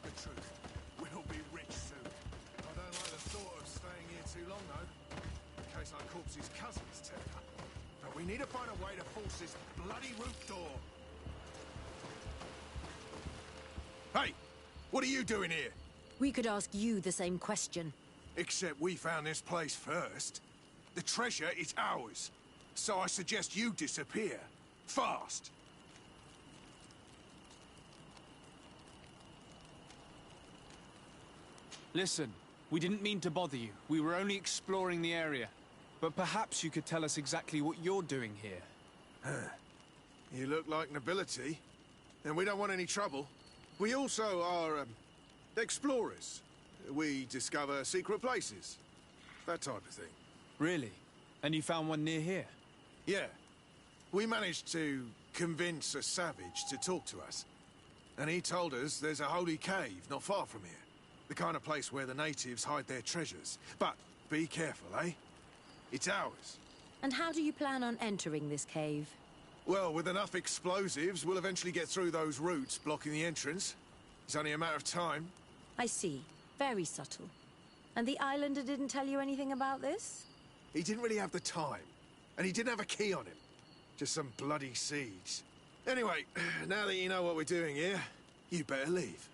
the truth. We'll be rich soon. I don't like the thought of staying here too long, though. In case our corpse's cousins turn up. But we need to find a way to force this bloody roof door. Hey! What are you doing here? We could ask you the same question. Except we found this place first. The treasure is ours. So I suggest you disappear. Fast! Listen, we didn't mean to bother you. We were only exploring the area. But perhaps you could tell us exactly what you're doing here. You look like nobility, and we don't want any trouble. We also are, explorers. We discover secret places. That type of thing. Really? And you found one near here? Yeah. We managed to convince a savage to talk to us. And he told us there's a holy cave not far from here. The kind of place where the natives hide their treasures. But be careful, eh? It's ours. And how do you plan on entering this cave? Well, with enough explosives, we'll eventually get through those roots blocking the entrance. It's only a matter of time. I see. Very subtle. And the islander didn't tell you anything about this? He didn't really have the time. And he didn't have a key on him. Just some bloody seeds. Anyway, now that you know what we're doing here, you better leave.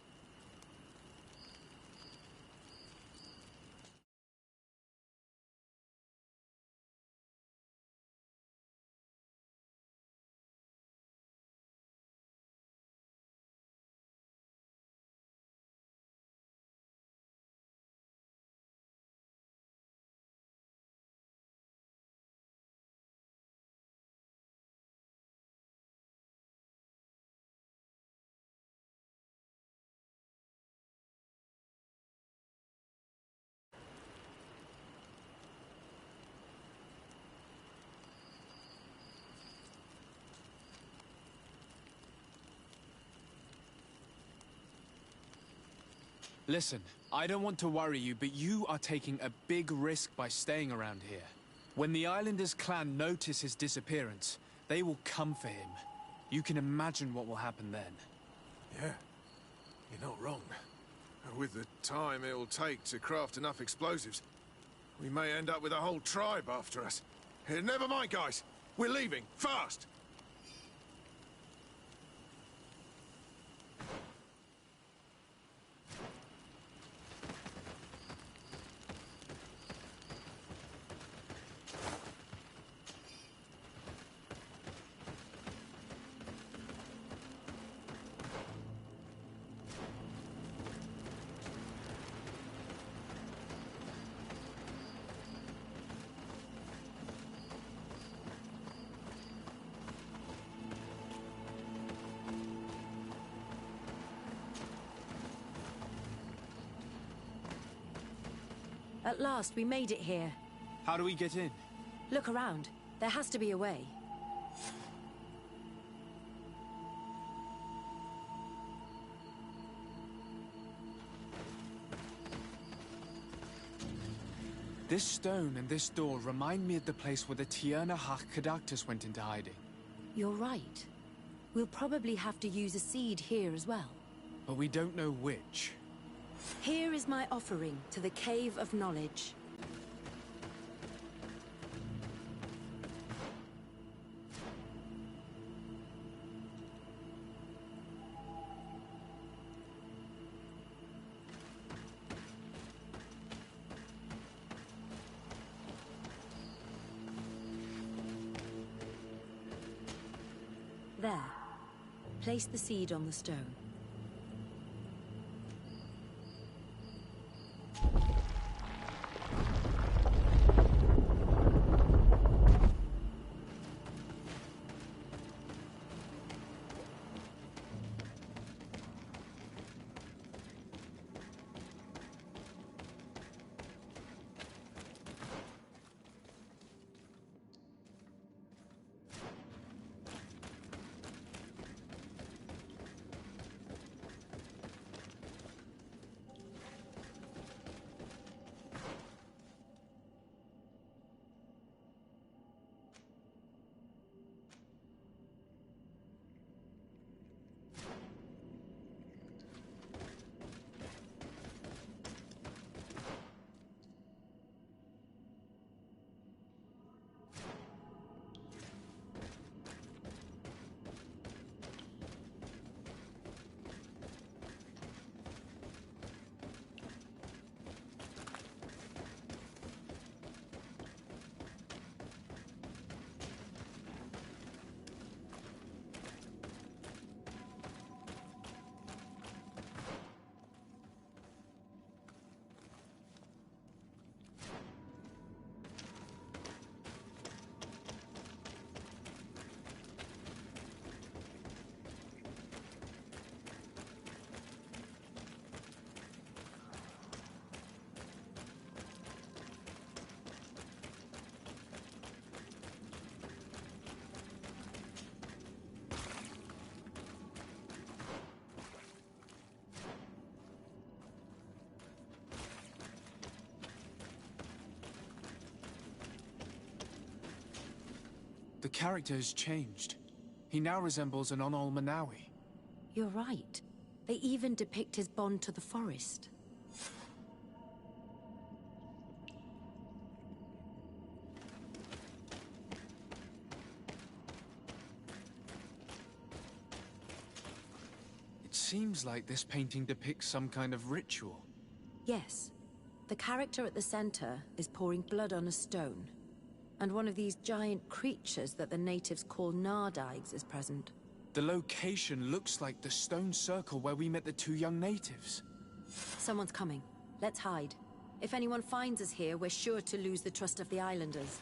Listen, I don't want to worry you, but you are taking a big risk by staying around here. When the Islanders clan notice his disappearance, they will come for him. You can imagine what will happen then. Yeah, you're not wrong. And with the time it'll take to craft enough explosives, we may end up with a whole tribe after us. Never mind, guys. We're leaving. Fast! At last, we made it here. How do we get in? Look around. There has to be a way. This stone and this door remind me of the place where the Tierna Hach Cadactus went into hiding. You're right. We'll probably have to use a seed here as well. But we don't know which. Here is my offering to the Cave of Knowledge. There. Place the seed on the stone. The character has changed. He now resembles an Onol Manawi. You're right. They even depict his bond to the forest. It seems like this painting depicts some kind of ritual. Yes. The character at the center is pouring blood on a stone. And one of these giant creatures that the natives call Nardigs is present. The location looks like the stone circle where we met the two young natives. Someone's coming. Let's hide. If anyone finds us here, we're sure to lose the trust of the islanders.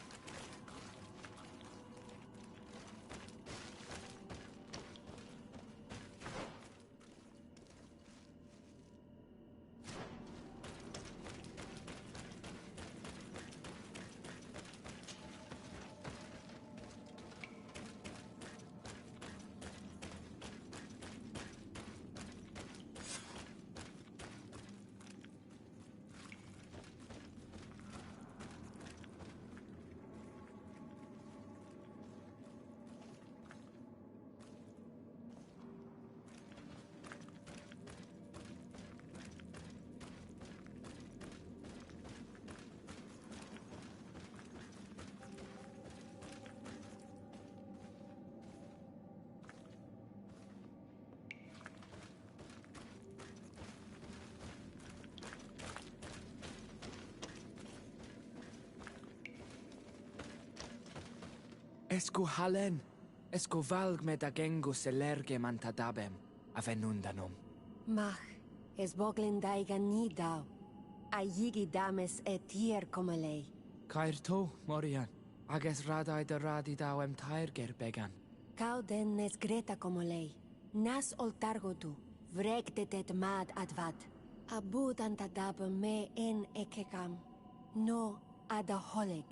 Esco halen, esco valg med agengus elerge mantadabem, avenundanum. Mach, es boglin daigan ni dau. A yigi dames etier como lei. Cair to, Morian, ages radai de radi dauem tairger began. Cau den nes greta como lei. Nas oltargo tu, vreg de det mad advat. Abud antadabem me en ekekam. No adaholeg.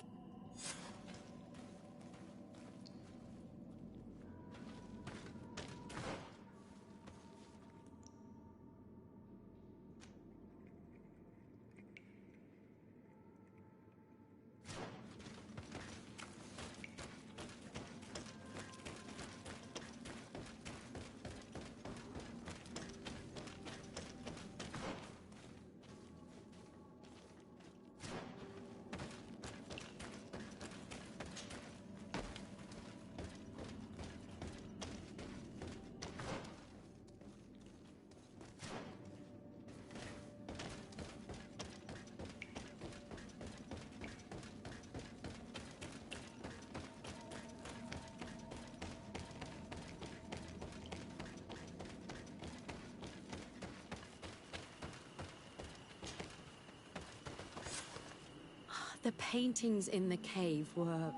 The paintings in the cave were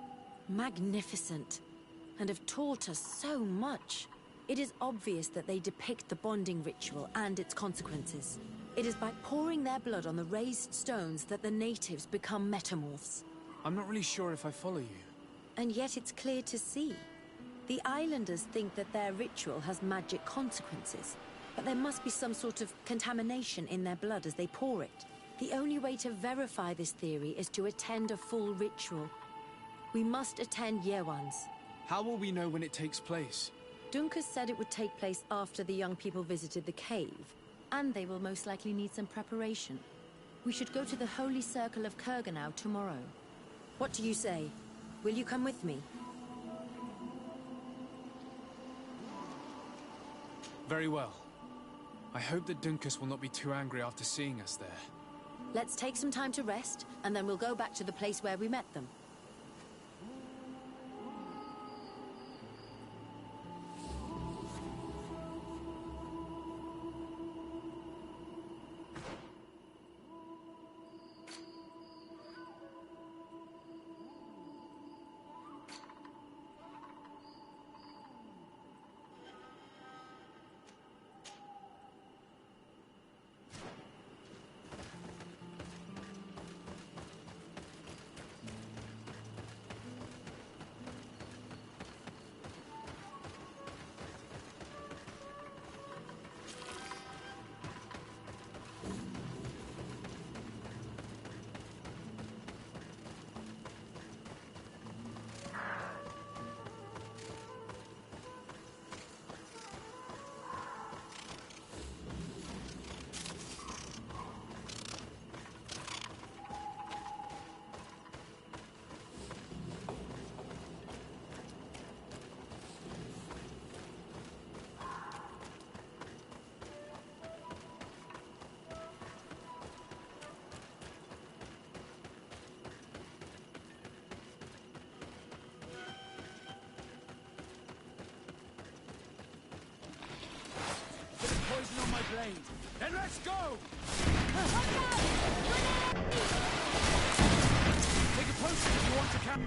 magnificent and have taught us so much. It is obvious that they depict the bonding ritual and its consequences. It is by pouring their blood on the raised stones that the natives become metamorphs. I'm not really sure if I follow you. And yet it's clear to see. The islanders think that their ritual has magic consequences, but there must be some sort of contamination in their blood as they pour it. The only way to verify this theory is to attend a full ritual. We must attend Yewan's. How will we know when it takes place? Dunkus said it would take place after the young people visited the cave, and they will most likely need some preparation. We should go to the Holy Circle of Kurganau tomorrow. What do you say? Will you come with me? Very well. I hope that Dunkus will not be too angry after seeing us there. Let's take some time to rest, and then we'll go back to the place where we met them. blade. Then let's go! Take a potion if you want to camp.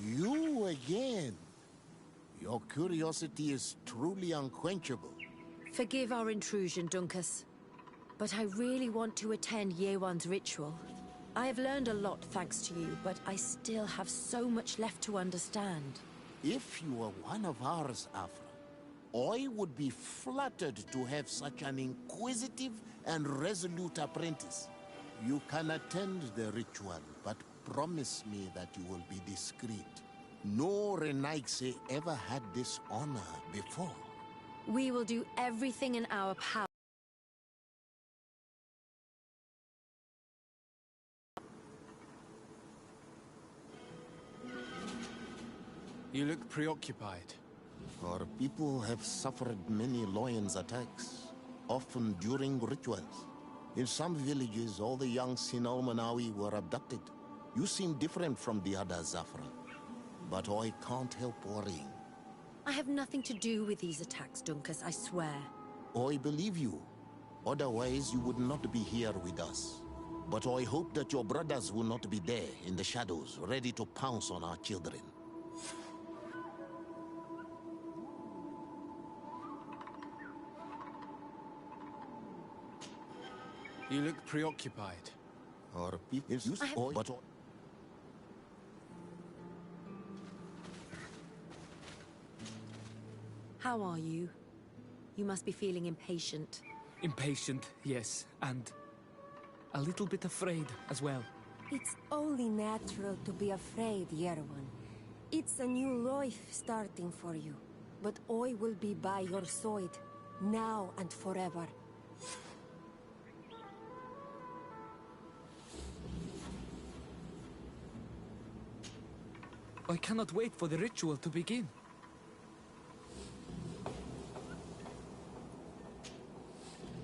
You again. Your curiosity is truly unquenchable. Forgive our intrusion, Dunkus. But I really want to attend Yewan's ritual. I have learned a lot thanks to you, but I still have so much left to understand. If you were one of ours, Afra, I would be flattered to have such an inquisitive and resolute apprentice. You can attend the ritual, but promise me that you will be discreet. No Renaigse ever had this honor before. We will do everything in our power. You look preoccupied. Our people have suffered many lions attacks, often during rituals. In some villages, all the young Sinalmanawi were abducted. You seem different from the other Zafra, but I can't help worrying. I have nothing to do with these attacks, Dunkus, I swear. I believe you. Otherwise, you would not be here with us. But I hope that your brothers will not be there in the shadows, ready to pounce on our children. You look preoccupied. Our people... but... How are you? You must be feeling impatient. Impatient, yes, and a little bit afraid as well. It's only natural to be afraid, Yerwan. It's a new life starting for you. But I will be by your side, now and forever. I cannot wait for the ritual to begin.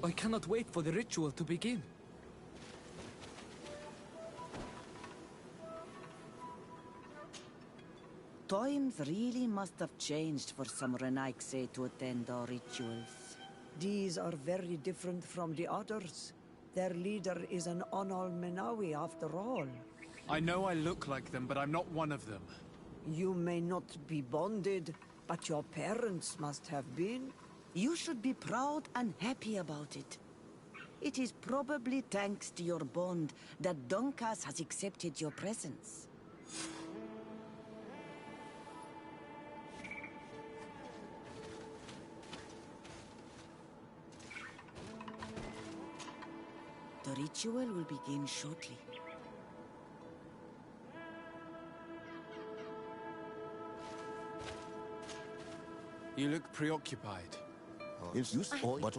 I cannot wait for the ritual to begin. Times really must have changed for some Renaigse to attend our rituals. These are very different from the others. Their leader is an Onal Menawi after all. I know I look like them, but I'm not one of them. You may not be bonded, but your parents must have been. You should be proud and happy about it. It is probably thanks to your bond that Dunkas has accepted your presence. The ritual will begin shortly. You look preoccupied. If you but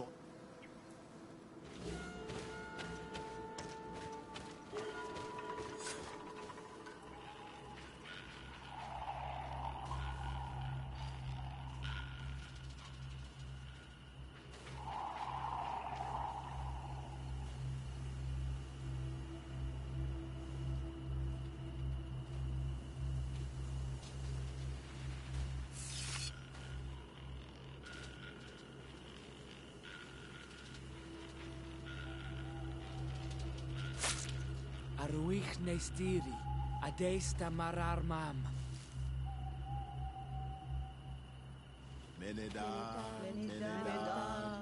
Aruich nestiri, adesta marar mam. Meneda, Meneda.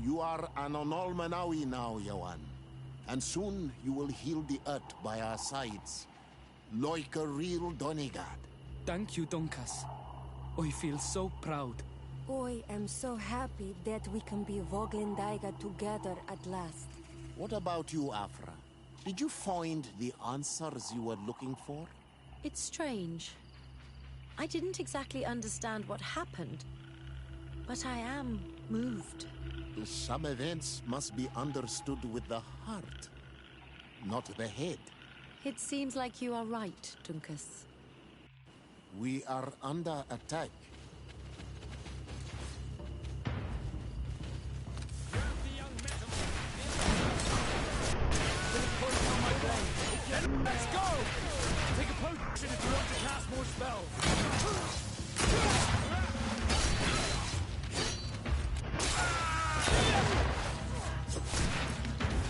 You are an Onolmanawi now, Yawan. And soon you will heal the earth by our sides. Like a real Donegard. Thank you, Donkas. I feel so proud. I am so happy that we can be Voglendaiga together at last. What about you, Afra? Did you find the answers you were looking for? It's strange. I didn't exactly understand what happened, but I am moved. Some events must be understood with the heart, not the head. It seems like you are right, Dunkus. We are under attack. Let's go! Take a potion if you want to cast more spells.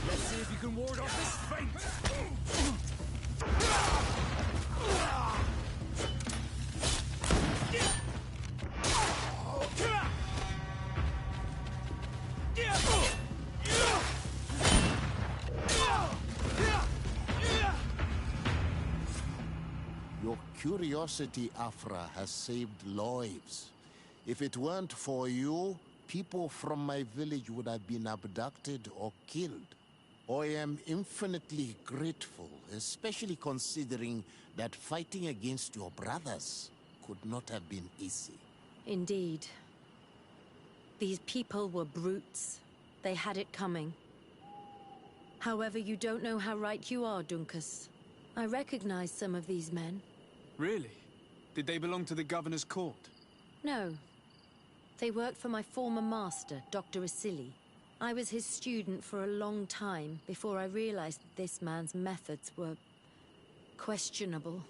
Let's see if you can ward off this fate. Your curiosity, Afra, has saved lives. If it weren't for you, people from my village would have been abducted or killed. I am infinitely grateful, especially considering that fighting against your brothers could not have been easy. Indeed. These people were brutes. They had it coming. However, you don't know how right you are, Dunkus. I recognize some of these men. Really? Did they belong to the governor's court? No. They worked for my former master, Dr. Asili. I was his student for a long time before I realized that this man's methods were questionable.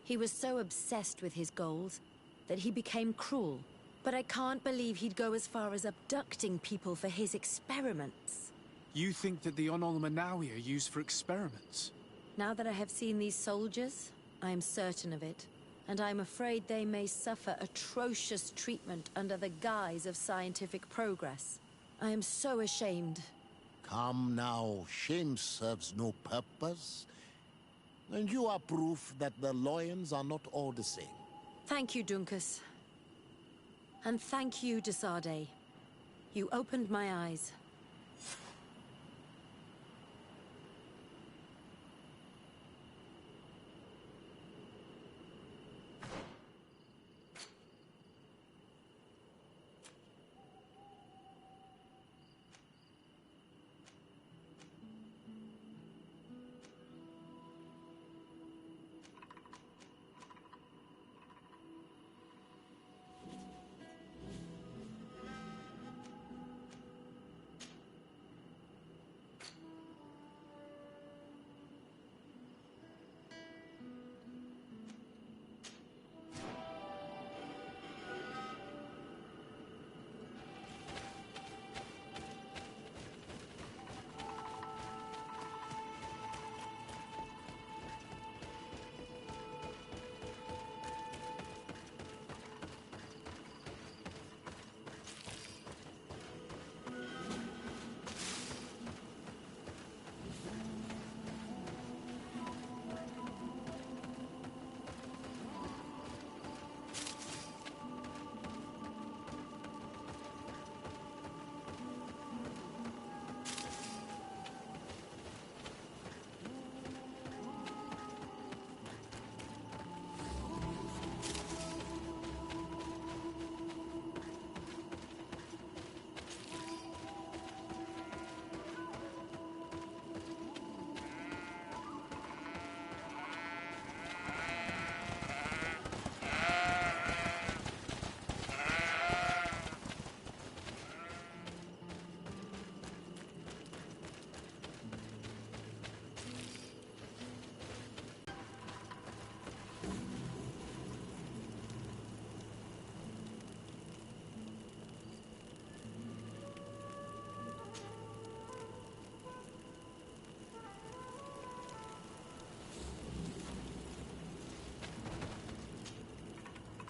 He was so obsessed with his goals that he became cruel. But I can't believe he'd go as far as abducting people for his experiments. You think that the Onol Manawi are used for experiments? Now that I have seen these soldiers, I am certain of it. And I'm afraid they may suffer atrocious treatment under the guise of scientific progress. I am so ashamed. Come now, shame serves no purpose. And you are proof that the lions are not all the same. Thank you, Dunkus. And thank you, Desade. You opened my eyes.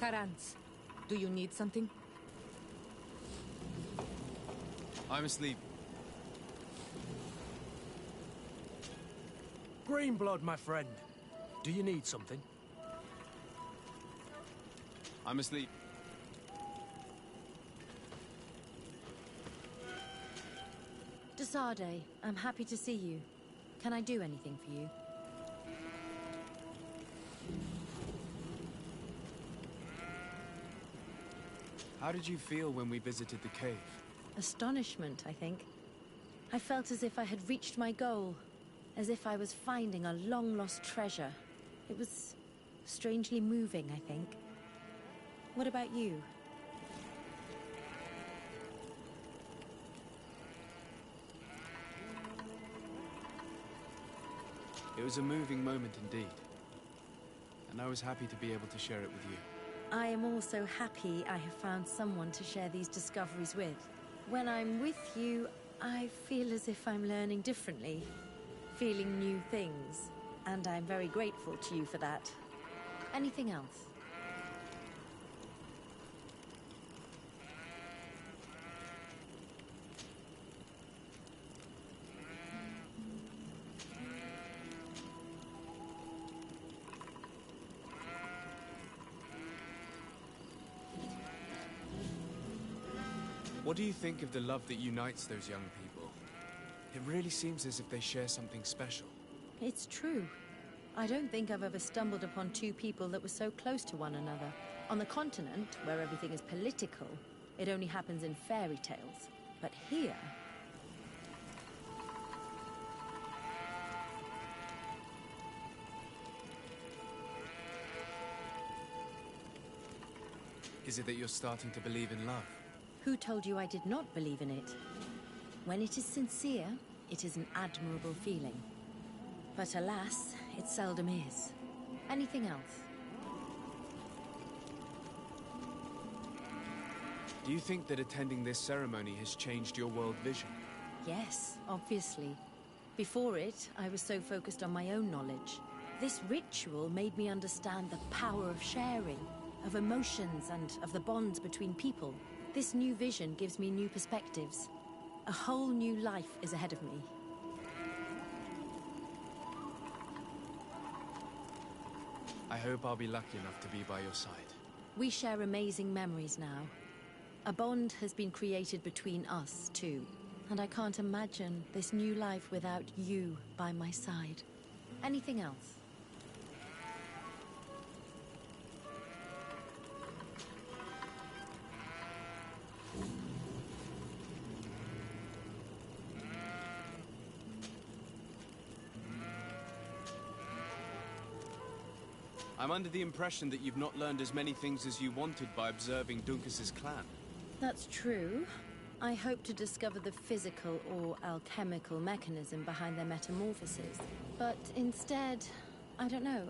Karans, do you need something? I'm asleep. Greenblood, my friend. Do you need something? I'm asleep. Desade, I'm happy to see you. Can I do anything for you? How did you feel when we visited the cave? Astonishment, I think. I felt as if I had reached my goal, as if I was finding a long-lost treasure. It was strangely moving, I think. What about you? It was a moving moment indeed. And I was happy to be able to share it with you. I am also happy I have found someone to share these discoveries with. When I'm with you, I feel as if I'm learning differently, feeling new things, and I'm very grateful to you for that. Anything else? What do you think of the love that unites those young people? It really seems as if they share something special. It's true. I don't think I've ever stumbled upon two people that were so close to one another. On the continent, where everything is political, it only happens in fairy tales. But here... Is it that you're starting to believe in love? Who told you I did not believe in it? When it is sincere, it is an admirable feeling. But alas, it seldom is. Anything else? Do you think that attending this ceremony has changed your world vision? Yes, obviously. Before it, I was so focused on my own knowledge. This ritual made me understand the power of sharing, of emotions, and of the bonds between people. This new vision gives me new perspectives. A whole new life is ahead of me. I hope I'll be lucky enough to be by your side. We share amazing memories now. A bond has been created between us, too. And I can't imagine this new life without you by my side. Anything else? I'm under the impression that you've not learned as many things as you wanted by observing Duncas's clan. That's true. I hope to discover the physical or alchemical mechanism behind their metamorphoses. But instead, I don't know.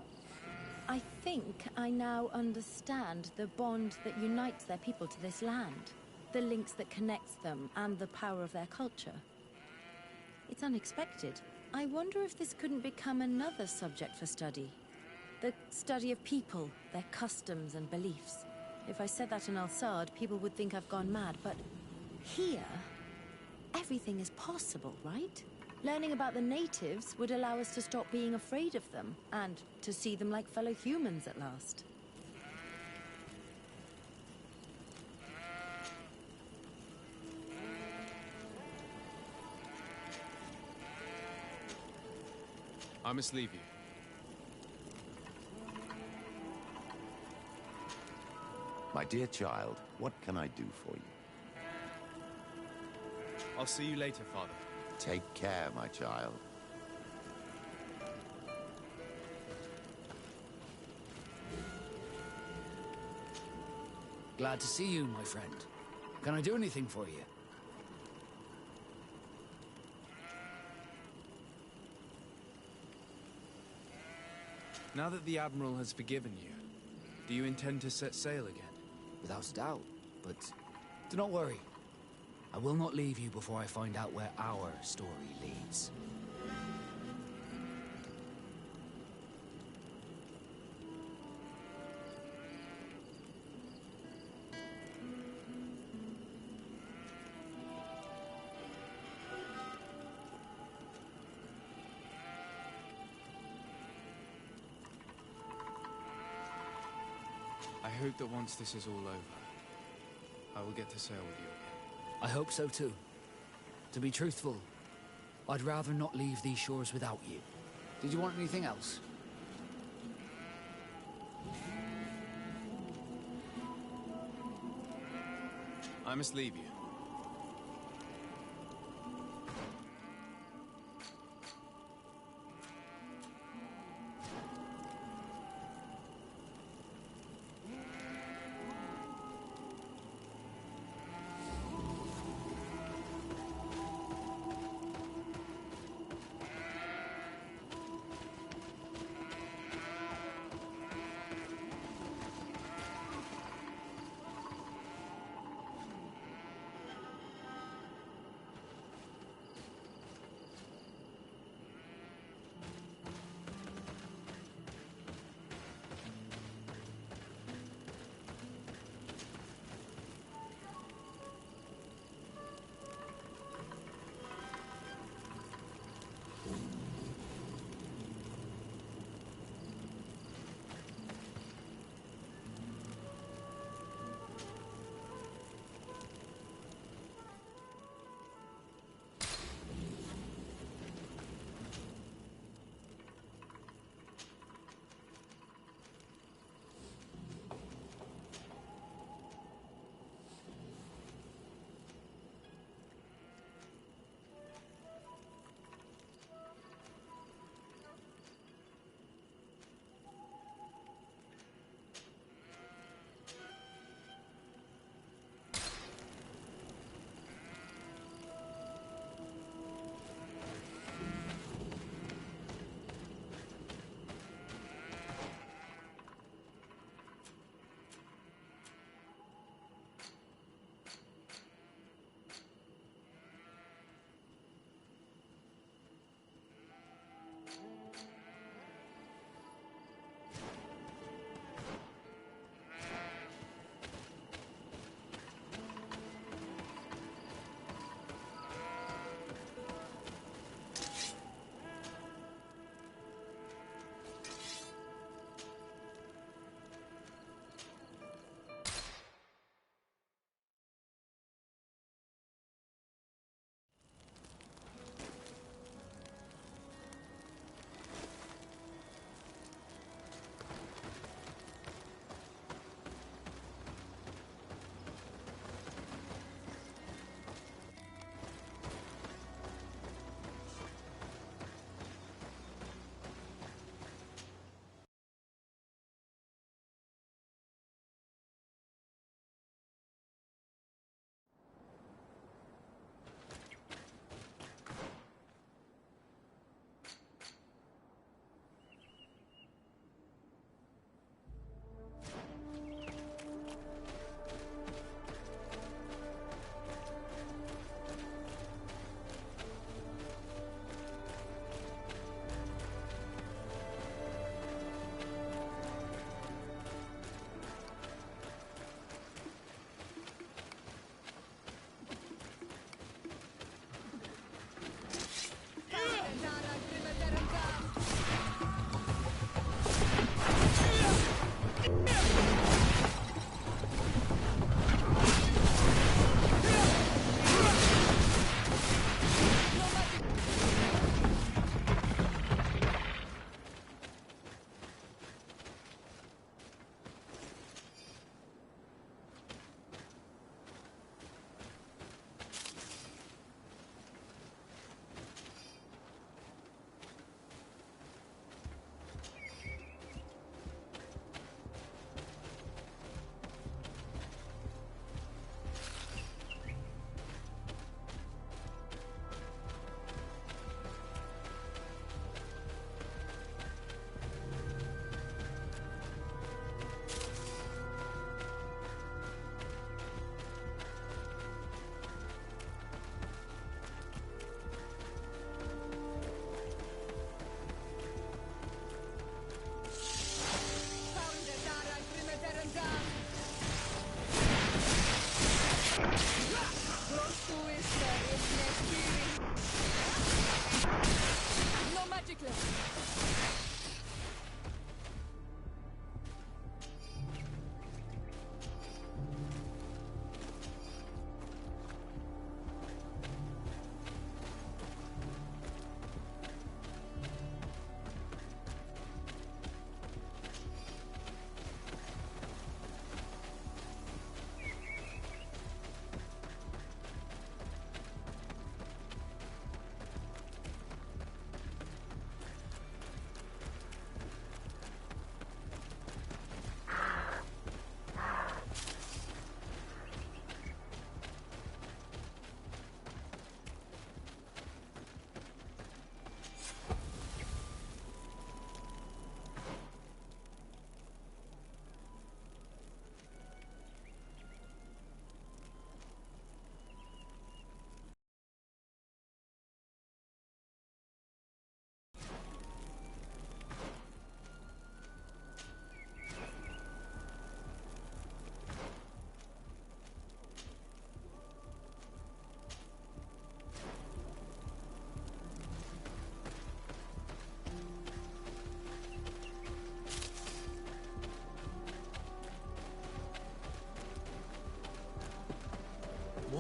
I think I now understand the bond that unites their people to this land. The links that connects them and the power of their culture. It's unexpected. I wonder if this couldn't become another subject for study. The study of people, their customs and beliefs. If I said that in Al-Sad, people would think I've gone mad, but here, everything is possible, right? Learning about the natives would allow us to stop being afraid of them, and to see them like fellow humans at last. I must leave you. My dear child, what can I do for you? I'll see you later, Father. Take care, my child. Glad to see you, my friend. Can I do anything for you? Now that the Admiral has forgiven you, do you intend to set sail again? Without a doubt, but do not worry. I will not leave you before I find out where our story leads. I hope that once this is all over, I will get to sail with you again. I hope so too. To be truthful, I'd rather not leave these shores without you. Did you want anything else? I must leave you.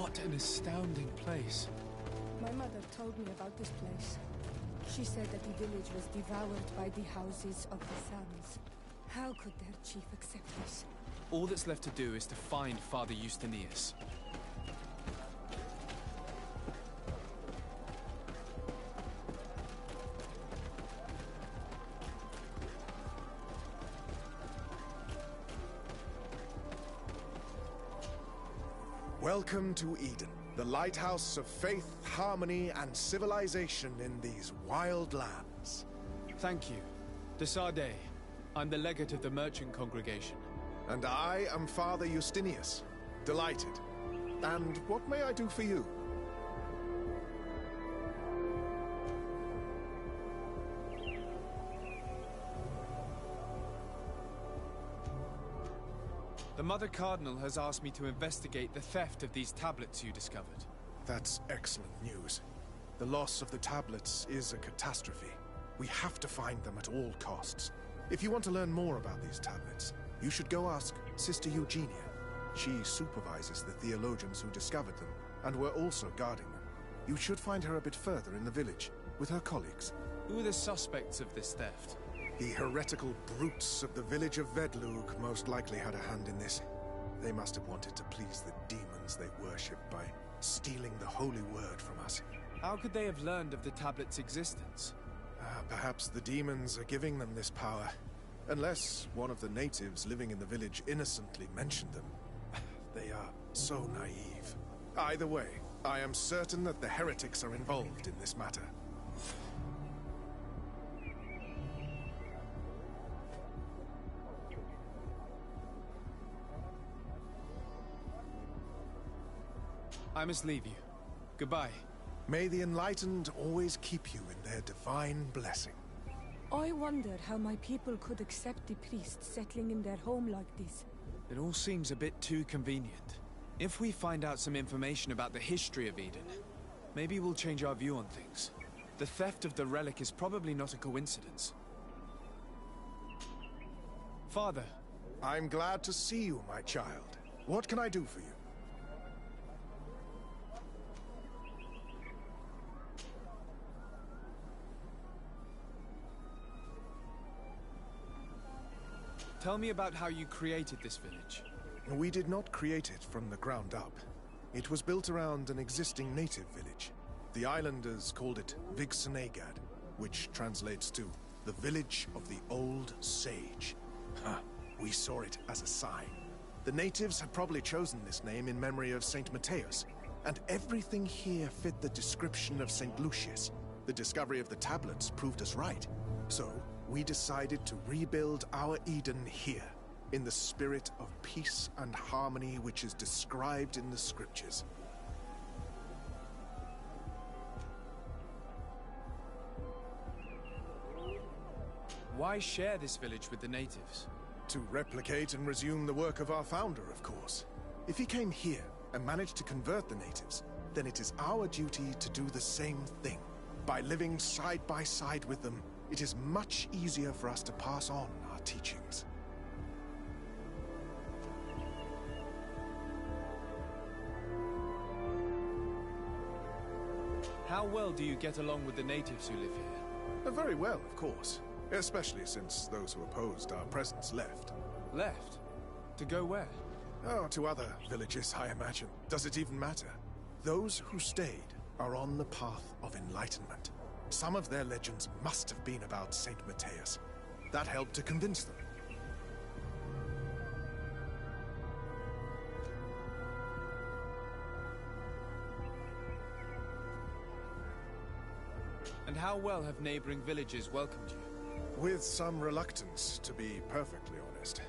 What an astounding place. My mother told me about this place. She said that the village was devoured by the houses of the sons. How could their chief accept this? All that's left to do is to find Father Justinius. Welcome to Eden, the lighthouse of faith, harmony, and civilization in these wild lands. Thank you. Desade. I'm the legate of the merchant congregation. And I am Father Justinius. Delighted. And what may I do for you? The Mother Cardinal has asked me to investigate the theft of these tablets you discovered. That's excellent news. The loss of the tablets is a catastrophe. We have to find them at all costs. If you want to learn more about these tablets, you should go ask Sister Eugenia. She supervises the theologians who discovered them, and were also guarding them. You should find her a bit further in the village, with her colleagues. Who are the suspects of this theft? The heretical brutes of the village of Vedlug most likely had a hand in this. They must have wanted to please the demons they worship by stealing the holy word from us. How could they have learned of the tablet's existence? Perhaps the demons are giving them this power. Unless one of the natives living in the village innocently mentioned them. They are so naive. Either way, I am certain that the heretics are involved in this matter. I must leave you. Goodbye. May the enlightened always keep you in their divine blessing. I wonder how my people could accept the priest settling in their home like this. It all seems a bit too convenient. If we find out some information about the history of Eden, maybe we'll change our view on things. The theft of the relic is probably not a coincidence. Father. I'm glad to see you, my child. What can I do for you? Tell me about how you created this village. We did not create it from the ground up. It was built around an existing native village. The islanders called it Vigsenegad, which translates to the village of the old sage. We saw it as a sign. The natives had probably chosen this name in memory of Saint Mateus, and everything here fit the description of Saint Lucius. The discovery of the tablets proved us right. So, we decided to rebuild our Eden here, in the spirit of peace and harmony which is described in the scriptures. Why share this village with the natives? To replicate and resume the work of our founder, of course. If he came here and managed to convert the natives, then it is our duty to do the same thing. By living side by side with them, it is much easier for us to pass on our teachings. How well do you get along with the natives who live here? Very well, of course. Especially since those who opposed our presence left. Left? To go where? Oh, to other villages, I imagine. Does it even matter? Those who stayed are on the path of enlightenment. Some of their legends must have been about Saint Mateus. That helped to convince them. And how well have neighboring villages welcomed you? With some reluctance, to be perfectly honest.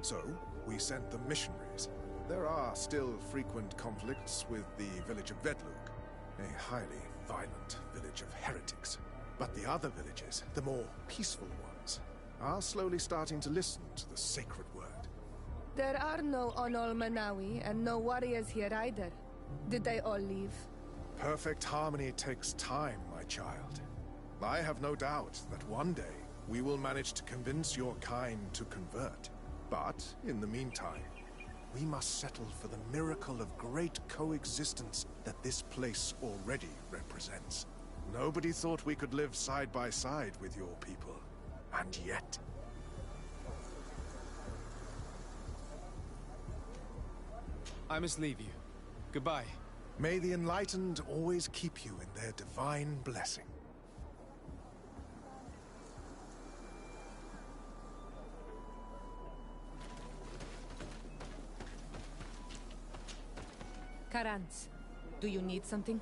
So, we sent them missionaries. There are still frequent conflicts with the village of Vedlug, a highly violent village of heretics. But the other villages, the more peaceful ones, are slowly starting to listen to the sacred word. There are no Onol Manawi and no warriors here either. Did they all leave? Perfect harmony takes time, my child. I have no doubt that one day we will manage to convince your kind to convert. But, in the meantime, we must settle for the miracle of great coexistence that this place already represents. Nobody thought we could live side by side with your people, and yet... I must leave you. Goodbye. May the enlightened always keep you in their divine blessing. Karans, do you need something?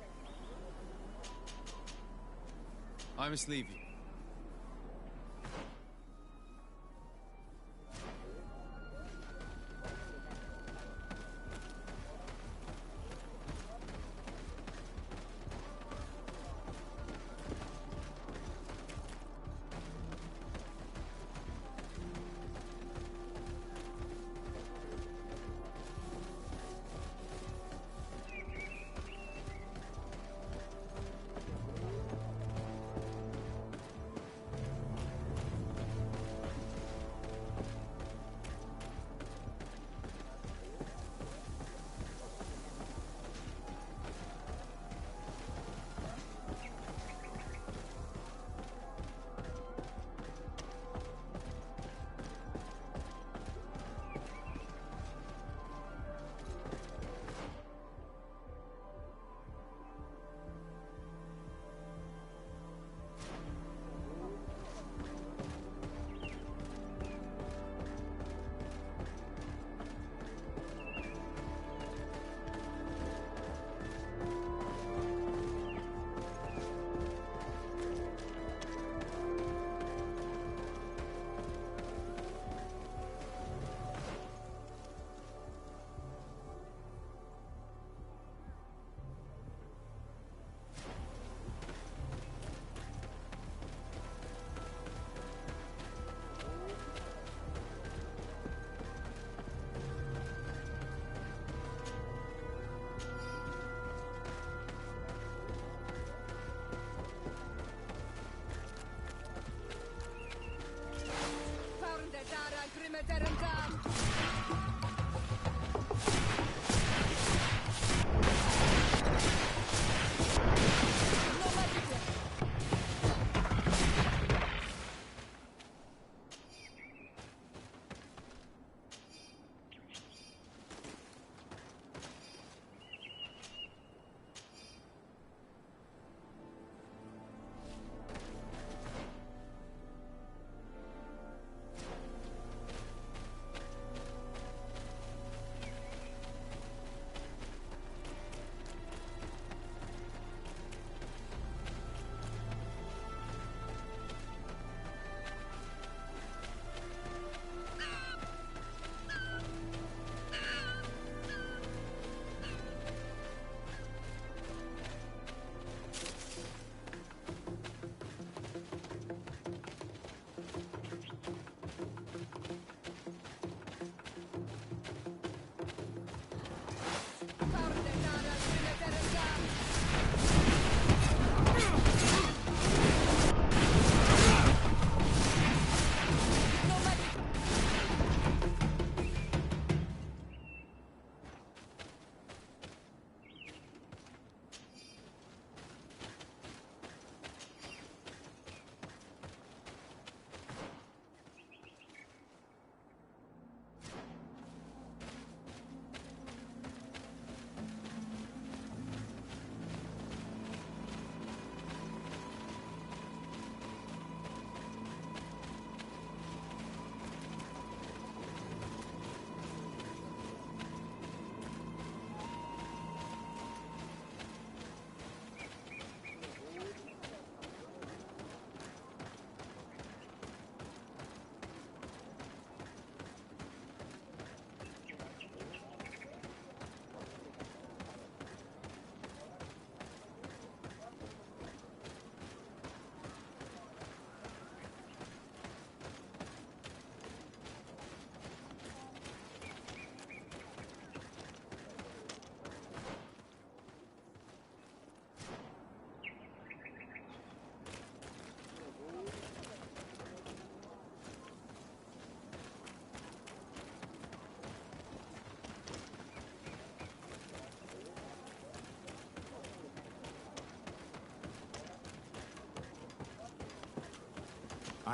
I must leave you.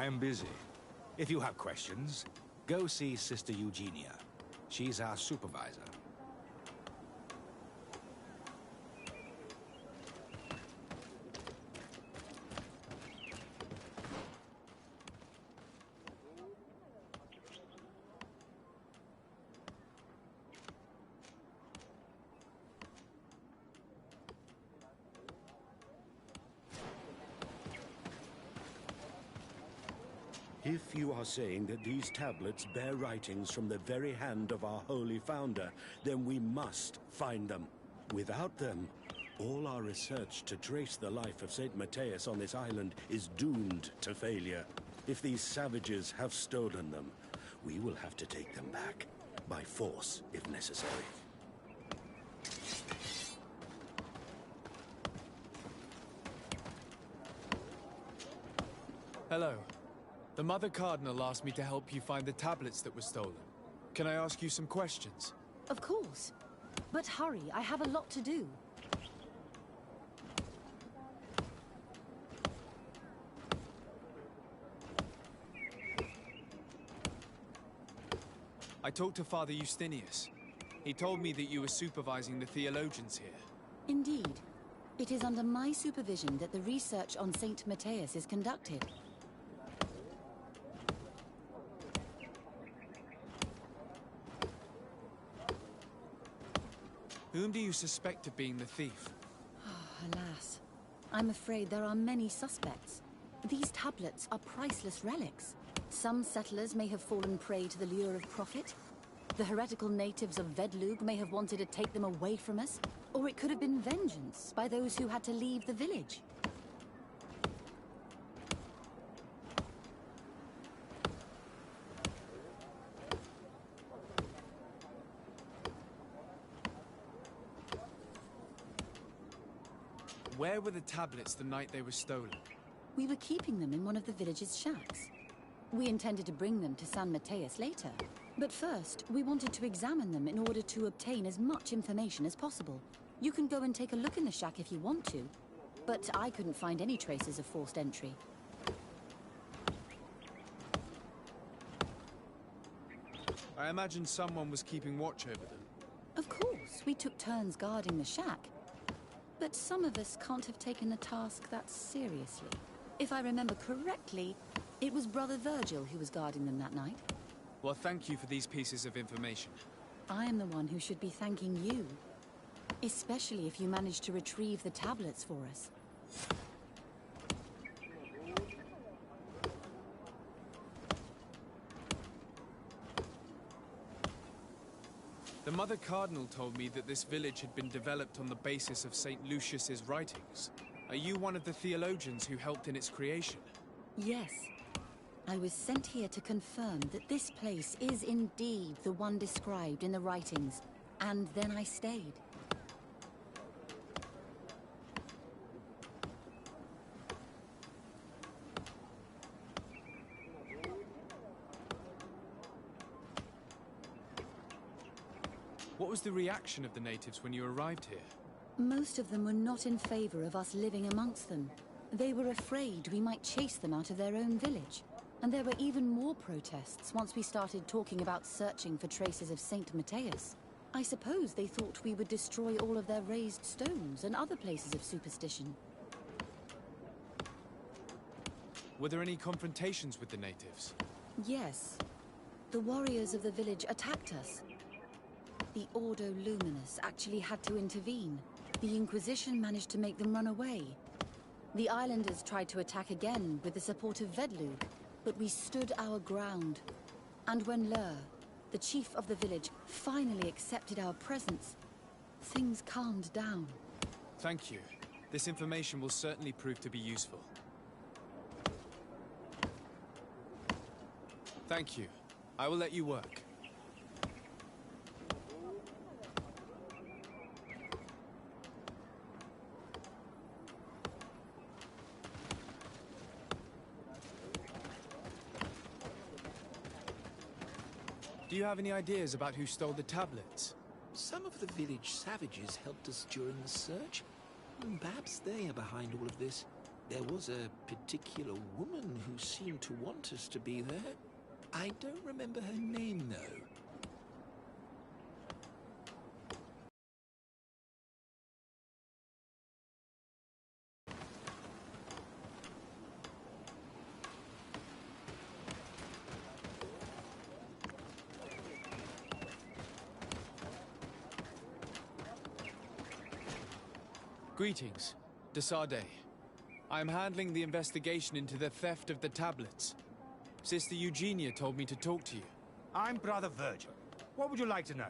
I am busy. If you have questions, go see Sister Eugenia. She's our supervisor. If you are saying that these tablets bear writings from the very hand of our holy founder, then we must find them. Without them, all our research to trace the life of Saint Matthias on this island is doomed to failure. If these savages have stolen them, we will have to take them back, by force if necessary. Hello. The Mother Cardinal asked me to help you find the tablets that were stolen. Can I ask you some questions? Of course. But hurry, I have a lot to do. I talked to Father Justinius. He told me that you were supervising the theologians here. Indeed. It is under my supervision that the research on Saint Matthias is conducted. Whom do you suspect of being the thief? Alas. I'm afraid there are many suspects. These tablets are priceless relics. Some settlers may have fallen prey to the lure of profit. The heretical natives of Vedlug may have wanted to take them away from us. Or it could have been vengeance by those who had to leave the village. Where were the tablets the night they were stolen? We were keeping them in one of the village's shacks. We intended to bring them to San Matthias later. But first, we wanted to examine them in order to obtain as much information as possible. You can go and take a look in the shack if you want to, but I couldn't find any traces of forced entry. I imagine someone was keeping watch over them. Of course, we took turns guarding the shack. But some of us can't have taken the task that seriously. If I remember correctly, it was Brother Virgil who was guarding them that night. Well, thank you for these pieces of information. I am the one who should be thanking you. Especially if you managed to retrieve the tablets for us. The Mother Cardinal told me that this village had been developed on the basis of St. Lucius's writings. Are you one of the theologians who helped in its creation? Yes. I was sent here to confirm that this place is indeed the one described in the writings, and then I stayed. What was the reaction of the natives when you arrived here? Most of them were not in favor of us living amongst them. They were afraid we might chase them out of their own village. And there were even more protests once we started talking about searching for traces of Saint Matthias. I suppose they thought we would destroy all of their raised stones and other places of superstition. Were there any confrontations with the natives? Yes. The warriors of the village attacked us. The Ordo Luminous actually had to intervene. The Inquisition managed to make them run away. The islanders tried to attack again with the support of Vedlug, but we stood our ground. And when Lur, the chief of the village, finally accepted our presence, things calmed down. Thank you. This information will certainly prove to be useful. Thank you. I will let you work. Do you have any ideas about who stole the tablets? Some of the village savages helped us during the search. Perhaps they are behind all of this. There was a particular woman who seemed to want us to be there. I don't remember her name, though. Greetings, Desade. I am handling the investigation into the theft of the tablets. Sister Eugenia told me to talk to you. I'm Brother Virgil. What would you like to know?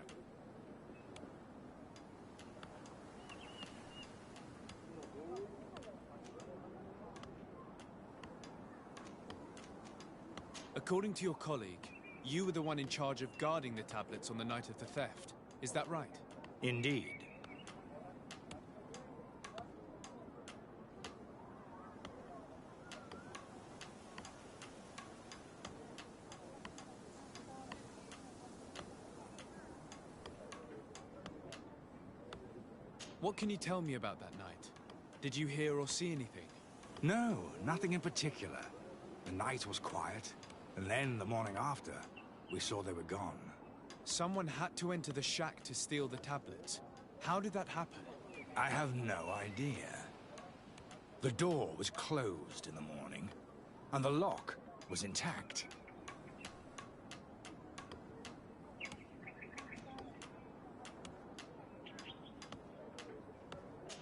According to your colleague, you were the one in charge of guarding the tablets on the night of the theft. Is that right? Indeed. What can you tell me about that night? Did you hear or see anything? No, nothing in particular. The night was quiet, and then the morning after, we saw they were gone. Someone had to enter the shack to steal the tablets. How did that happen? I have no idea. The door was closed in the morning, and the lock was intact.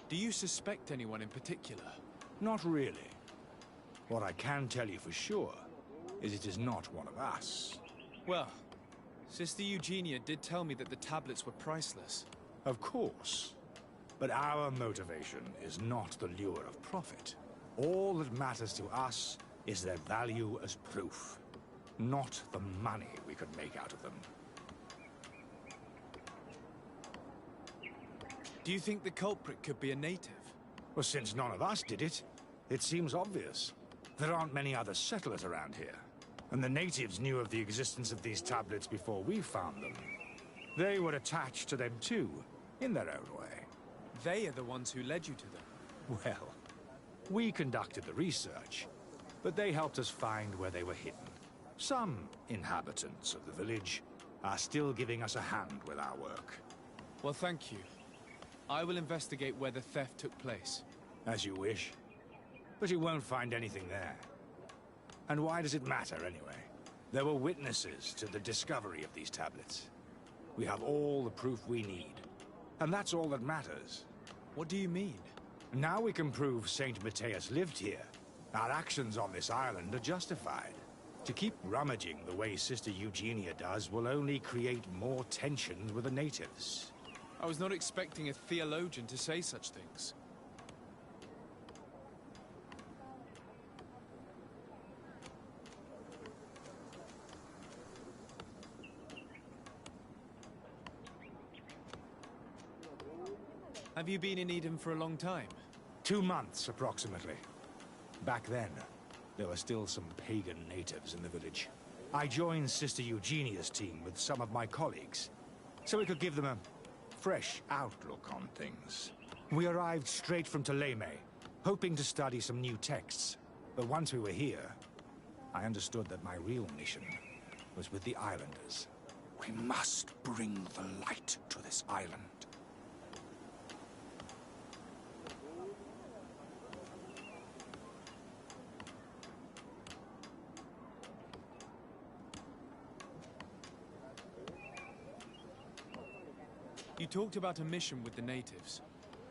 Do you suspect anyone in particular? Not really. What I can tell you for sure is it is not one of us. Well, Sister Eugenia did tell me that the tablets were priceless. Of course. But our motivation is not the lure of profit. All that matters to us is their value as proof, not the money we could make out of them. Do you think the culprit could be a native? Well, since none of us did it, it seems obvious. There aren't many other settlers around here. And the natives knew of the existence of these tablets before we found them. They were attached to them too, in their own way. They are the ones who led you to them. Well, we conducted the research, but they helped us find where they were hidden. Some inhabitants of the village are still giving us a hand with our work. Well, thank you. I will investigate where the theft took place. As you wish. But you won't find anything there. And why does it matter, anyway? There were witnesses to the discovery of these tablets. We have all the proof we need. And that's all that matters. What do you mean? Now we can prove Saint Matthias lived here. Our actions on this island are justified. To keep rummaging the way Sister Eugenia does will only create more tensions with the natives. I was not expecting a theologian to say such things. Have you been in Eden for a long time? 2 months, approximately. Back then, there were still some pagan natives in the village. I joined Sister Eugenia's team with some of my colleagues, so we could give them a fresh outlook on things. We arrived straight from Ptolemy, hoping to study some new texts. But once we were here, I understood that my real mission was with the islanders. We must bring the light to this island. You talked about a mission with the natives.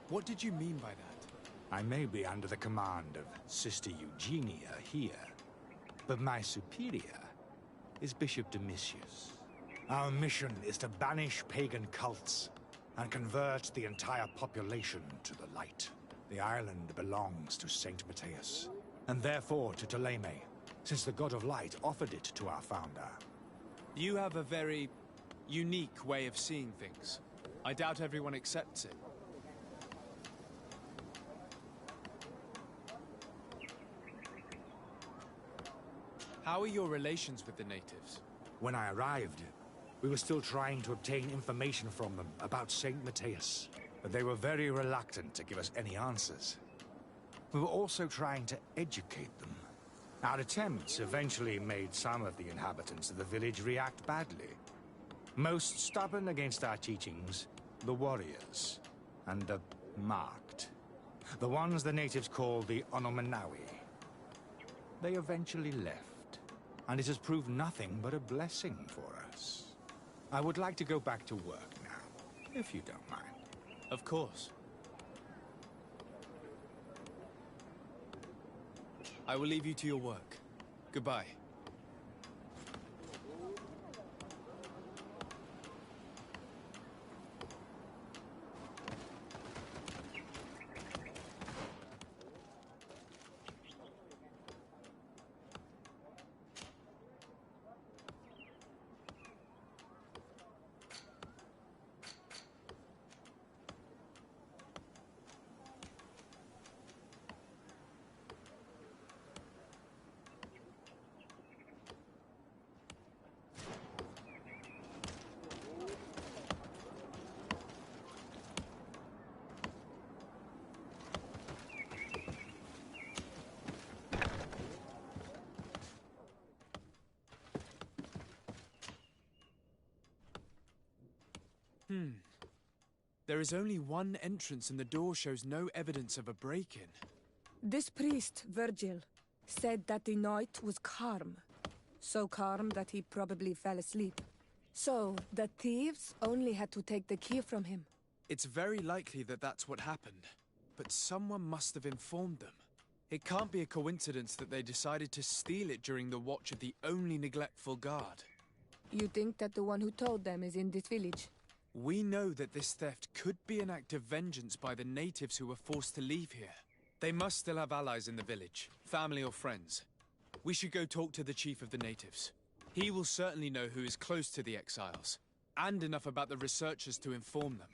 What did you mean by that? I may be under the command of Sister Eugenia here, but my superior is Bishop Domitius. Our mission is to banish pagan cults and convert the entire population to the light. The island belongs to Saint Matthias, and therefore to Ptolemy, since the God of Light offered it to our founder. You have a very unique way of seeing things. I doubt everyone accepts it. How are your relations with the natives? When I arrived, we were still trying to obtain information from them about Saint Matthias, but they were very reluctant to give us any answers. We were also trying to educate them. Our attempts eventually made some of the inhabitants of the village react badly. Most stubborn against our teachings, the warriors, and the marked. The ones the natives call the Onomenawi. They eventually left, and it has proved nothing but a blessing for us. I would like to go back to work now, if you don't mind. Of course. I will leave you to your work. Goodbye. There is only one entrance and the door shows no evidence of a break-in. This priest, Virgil, said that the night was calm. So calm that he probably fell asleep. So, the thieves only had to take the key from him. It's very likely that that's what happened, but someone must have informed them. It can't be a coincidence that they decided to steal it during the watch of the only neglectful guard. You think that the one who told them is in this village? We know that this theft could be an act of vengeance by the natives who were forced to leave here. They must still have allies in the village, family or friends. We should go talk to the chief of the natives. He will certainly know who is close to the exiles, and enough about the researchers to inform them.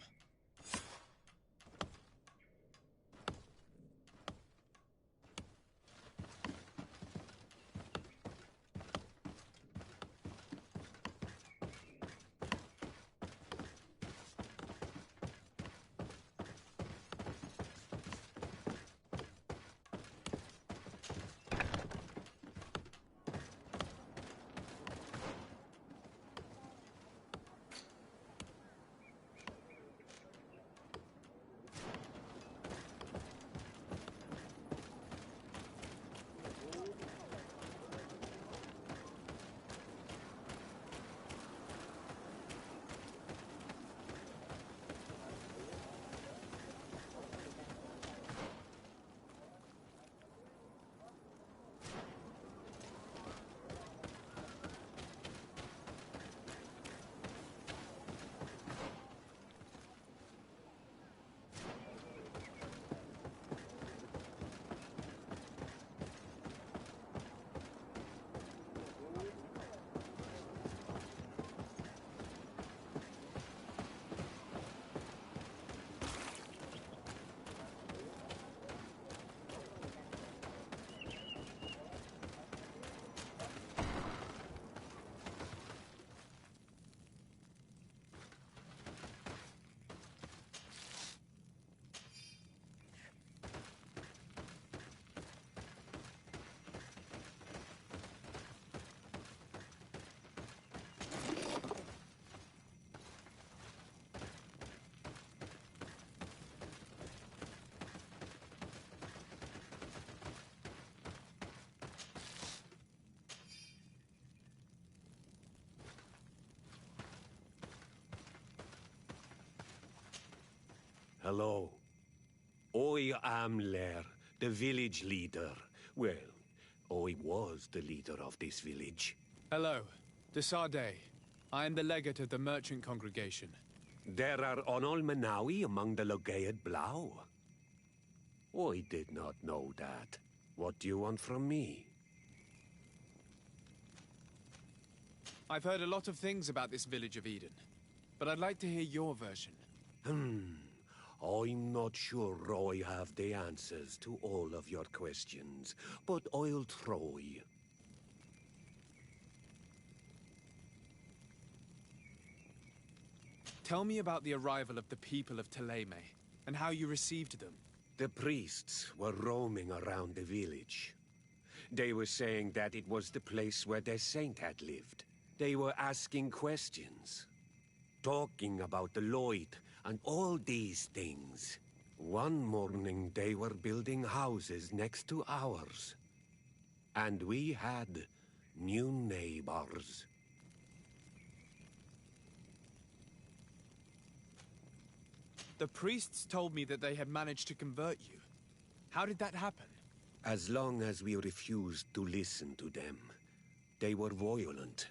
Hello. I am Lair, the village leader. Well, I was the leader of this village. Hello. Desade. I am the legate of the merchant congregation. There are Onol Manawi among the Logead Blau. I did not know that. What do you want from me? I've heard a lot of things about this village of Eden, but I'd like to hear your version. I'm not sure I have the answers to all of your questions, but I'll try. Tell me about the arrival of the people of Teleme, and how you received them. The priests were roaming around the village. They were saying that it was the place where their saint had lived. They were asking questions, talking about the Lloyd and all these things. One morning they were building houses next to ours. And we had new neighbors. The priests told me that they had managed to convert you. How did that happen? As long as we refused to listen to them, they were violent,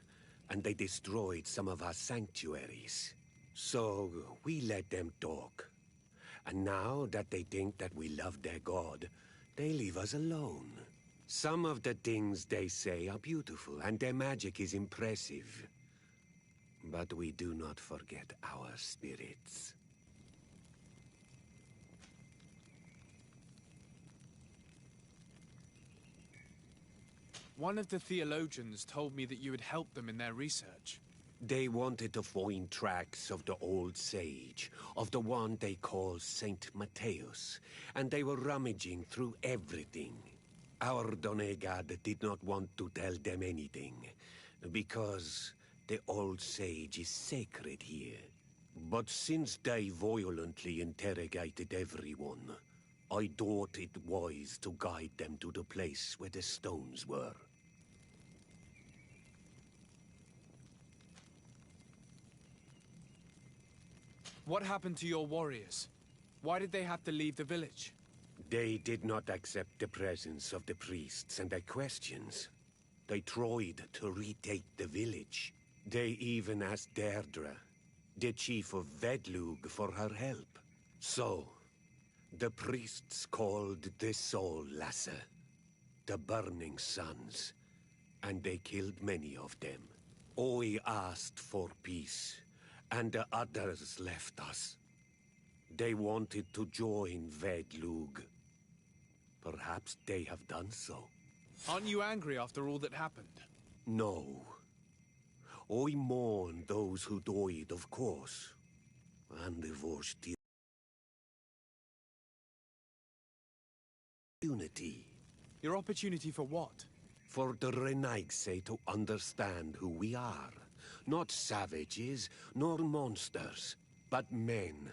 and they destroyed some of our sanctuaries. So we let them talk. And now that they think that we love their god, they leave us alone. Some of the things they say are beautiful, and their magic is impressive. But we do not forget our spirits. One of the theologians told me that you had helped them in their research. They wanted to find tracks of the old sage, of the one they call Saint Matthäus, and they were rummaging through everything. Our Donegad did not want to tell them anything, because the old sage is sacred here. But since they violently interrogated everyone, I thought it wise to guide them to the place where the stones were. What happened to your warriors? Why did they have to leave the village? They did not accept the presence of the priests and their questions. They tried to retake the village. They even asked Deirdre, the chief of Vedlug, for her help. So, the priests called the Soul Lasser, the Burning Suns, and they killed many of them. I asked for peace, and the others left us. They wanted to join Vedlug. Perhaps they have done so. Aren't you angry after all that happened? No. I mourn those who died, of course, and divorced the opportunity. Your opportunity for what? For the Renaigse to understand who we are. Not savages, nor monsters, but men,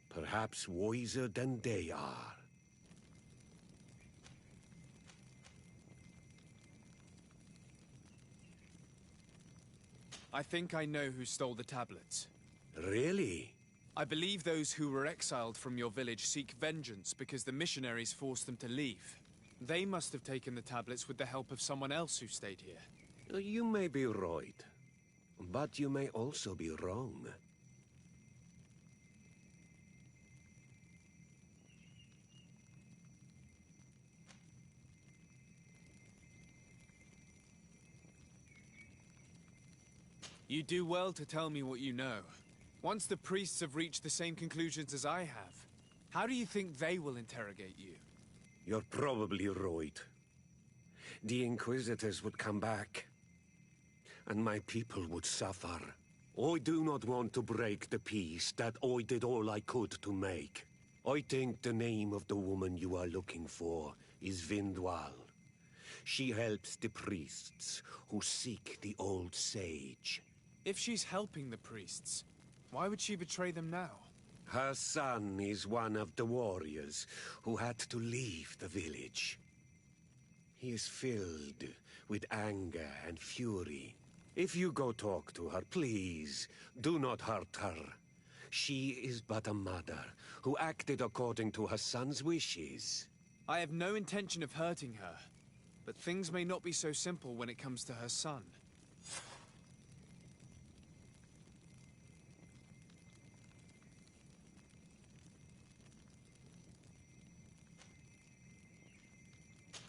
perhaps wiser than they are. I think I know who stole the tablets. Really? I believe those who were exiled from your village seek vengeance because the missionaries forced them to leave. They must have taken the tablets with the help of someone else who stayed here. You may be right, but you may also be wrong. You do well to tell me what you know. Once the priests have reached the same conclusions as I have, how do you think they will interrogate you? You're probably right. The Inquisitors would come back, and my people would suffer. I do not want to break the peace that I did all I could to make. I think the name of the woman you are looking for is Vindwal. She helps the priests who seek the old sage. If she's helping the priests, why would she betray them now? Her son is one of the warriors who had to leave the village. He is filled with anger and fury. If you go talk to her, please, do not hurt her. She is but a mother who acted according to her son's wishes. I have no intention of hurting her, but things may not be so simple when it comes to her son.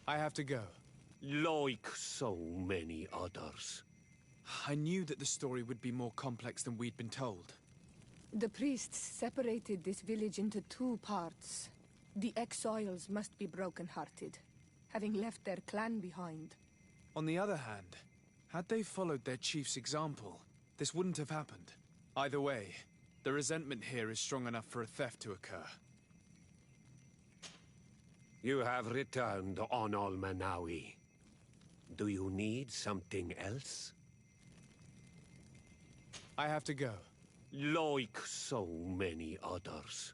I have to go. Like so many others. I knew that the story would be more complex than we'd been told. The priests separated this village into two parts. The exiles must be broken-hearted, having left their clan behind. On the other hand, had they followed their chief's example, this wouldn't have happened. Either way, the resentment here is strong enough for a theft to occur. You have returned on Manawi. Do you need something else? I have to go. Like so many others.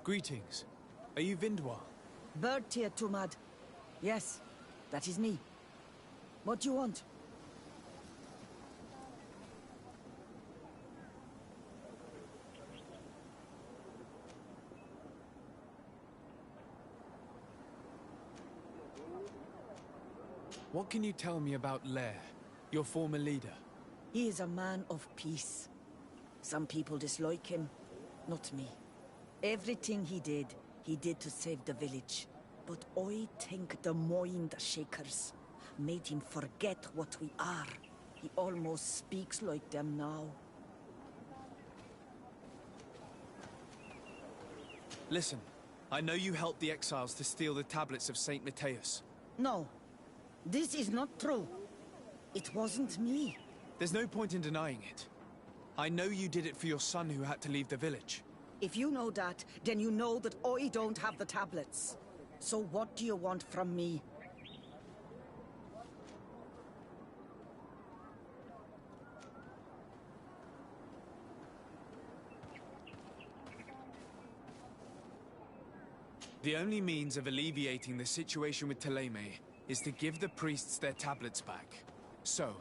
Greetings. Are you Vindwal? Bird tier Tumad. Yes, that is me. What do you want? What can you tell me about Lair, your former leader? He is a man of peace. Some people dislike him, not me. Everything he did to save the village. But I think the Mind Shakers made him forget what we are. He almost speaks like them now. Listen, I know you helped the exiles to steal the tablets of St. Matthias. No, this is not true. It wasn't me. There's no point in denying it. I know you did it for your son who had to leave the village. If you know that, then you know that I don't have the tablets. So what do you want from me? The only means of alleviating the situation with Thélème is to give the priests their tablets back. So,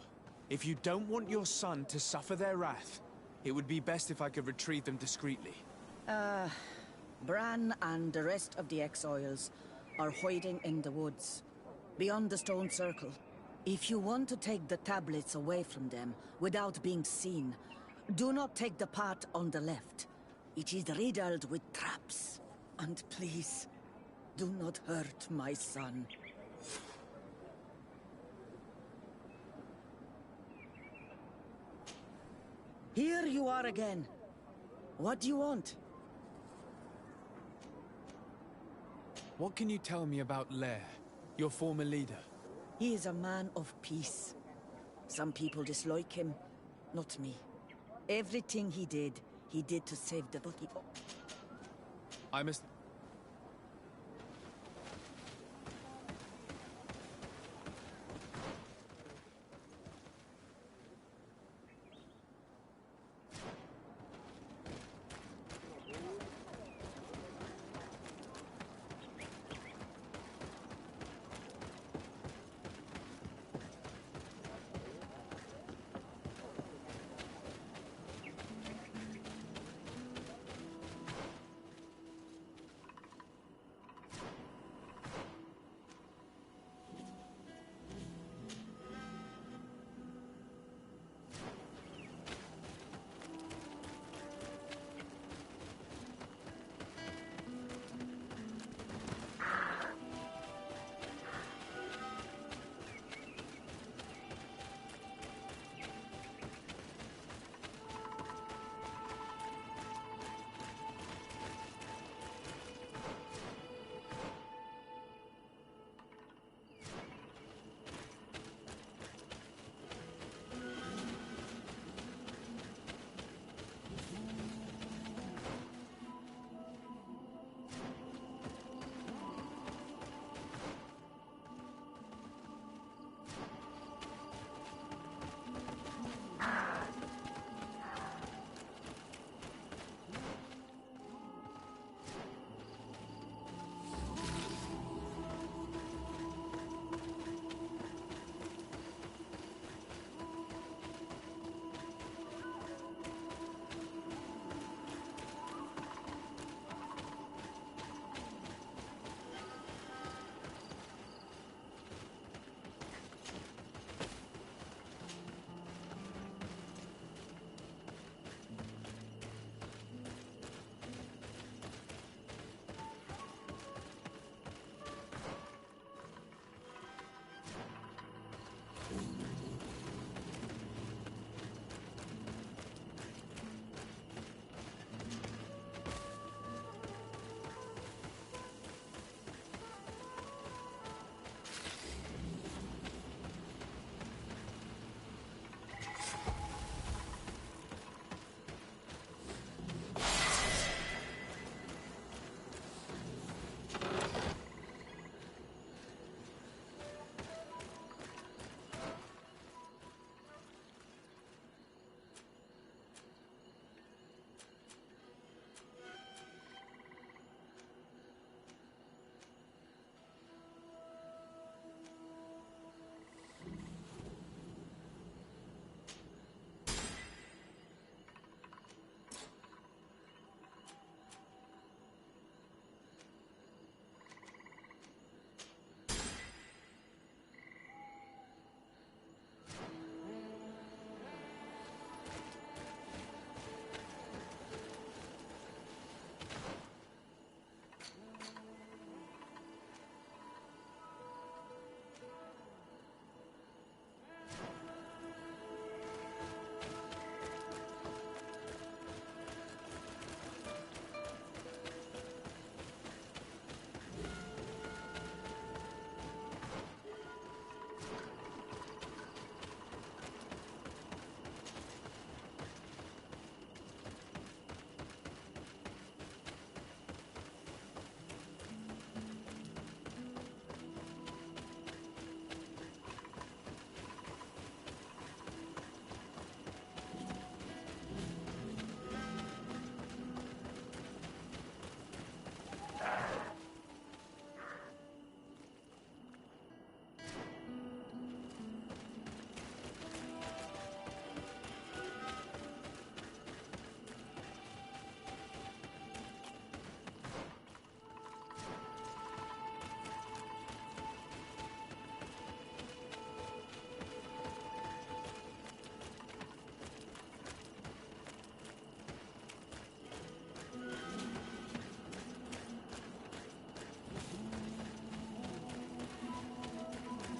if you don't want your son to suffer their wrath, it would be best if I could retrieve them discreetly. Bran and the rest of the exiles are hiding in the woods, beyond the stone circle. If you want to take the tablets away from them without being seen, do not take the path on the left. It is riddled with traps. And please, do not hurt my son. Here you are again. What do you want? What can you tell me about Lair, your former leader? He is a man of peace. Some people dislike him, not me. Everything he did to save the people. I must...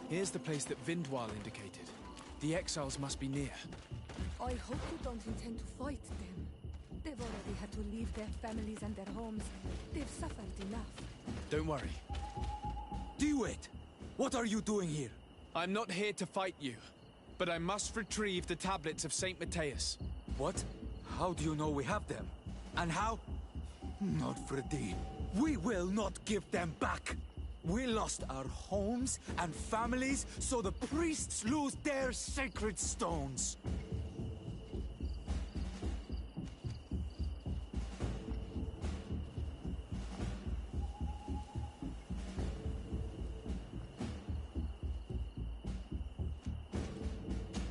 Here's the place that Vindwal indicated. The exiles must be near. I hope you don't intend to fight them. They've already had to leave their families and their homes. They've suffered enough. Don't worry. Do it! What are you doing here? I'm not here to fight you, but I must retrieve the tablets of St. Matthias. What? How do you know we have them? And how? Not Freddy. We will not give them back! We lost our homes and families, so the priests lose their sacred stones.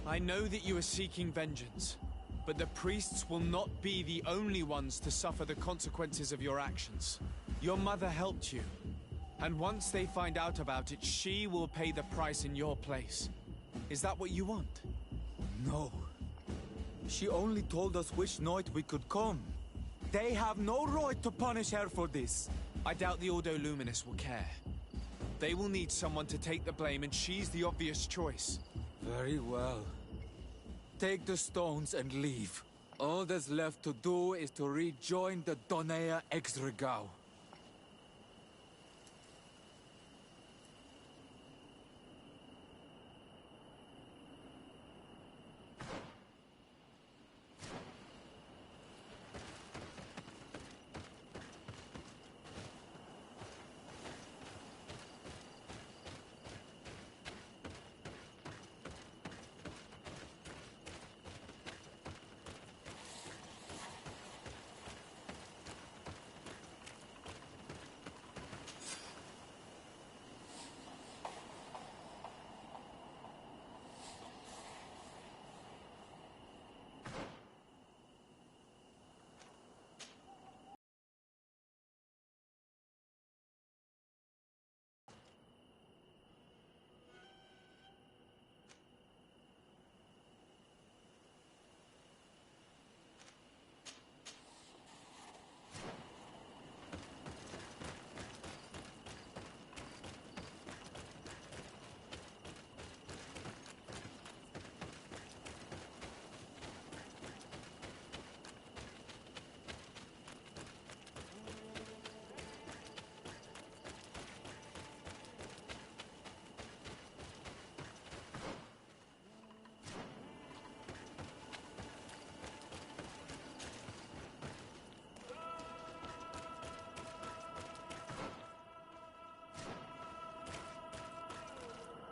I know that you are seeking vengeance, but the priests will not be the only ones to suffer the consequences of your actions. Your mother helped you, and once they find out about it, she will pay the price in your place. Is that what you want? No. She only told us which night we could come. They have no right to punish her for this. I doubt the Ordo Luminous will care. They will need someone to take the blame, and she's the obvious choice. Very well. Take the stones and leave. All that's left to do is to rejoin the Donea Exregao.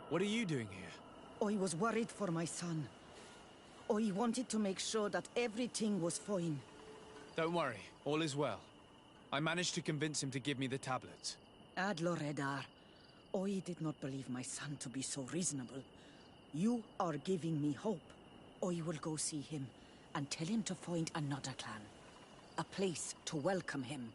What are you doing here? I was worried for my son. I wanted to make sure that everything was fine. Don't worry, all is well. I managed to convince him to give me the tablets. Ad Loredar, I did not believe my son to be so reasonable. You are giving me hope. I will go see him and tell him to find another clan. A place to welcome him.